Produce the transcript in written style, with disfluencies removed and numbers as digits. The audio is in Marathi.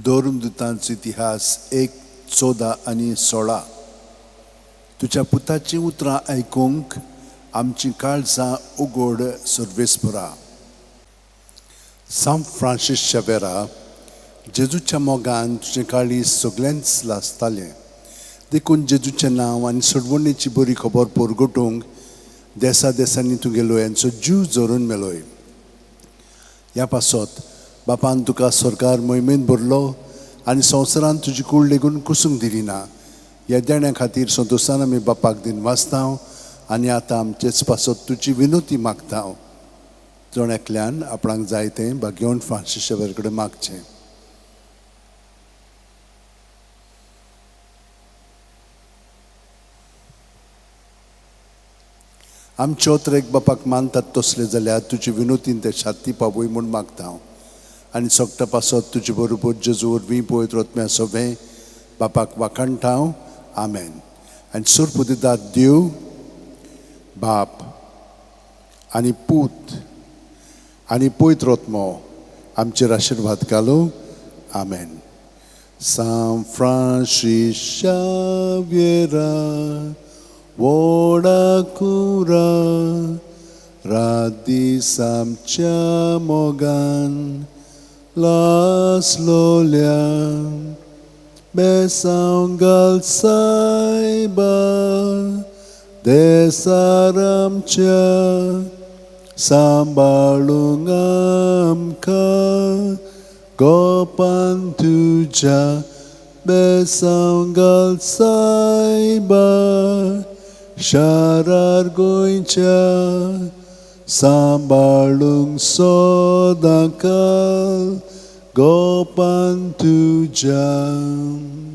धर्मदूतांचो इतिहास 1:14 आणि 16. तुझ्या पुताची उतरां आयकूंक आमची काळजां उगड सर्वेस्परा. सांत फ्रांसीस शावेरा, जेजूच्या मोगान तुझें काळीज सगळ्यांच लासतालें. देखून जेजूचें नांव आनी सोडवणेची बरी खबर परगटूंक देसा देसांनी तुगेलो यांचो जीव जोरून मेलोय. ह्या पासत बापान तुका सरकार मोहिमेंत भरलो आनी संवसारान तुजी कूड लेगून कुसूंक दिली ना. ह्या देण्या खातीर संतोशान आमी बापाक दिन वाचतांव आनी आतां आमचेच पासत तुजी विनोती मागतांव. जोण आपणाक जाय तें भाग्यवन फ्रांसीस शावेर कडेन मागचें. आमचे ओत्रेक बापाक मानतात तसले जाल्यार तुजी विनोतीन ते शांती पावय म्हूण मागतांव. आनी सोगटा पासत तुजे बरोबर जेजू वरवीं पवित्र आत्म्या सवें बापाक वाखाणटाव. आमेन. आनी सुर्प दितात देव बाप आनी पूत आनी पवित्र आत्मो आमचेर आशिर्वाद घालो. आमेन. San Francis Xaviera, Voda cura, radis amcia mogan, las lolia, Besanv saiba, desaramcia, sambalung amka, gopan tuja, Besanv saiba, sharar goincha, sambalung sodakal, gopan tuja.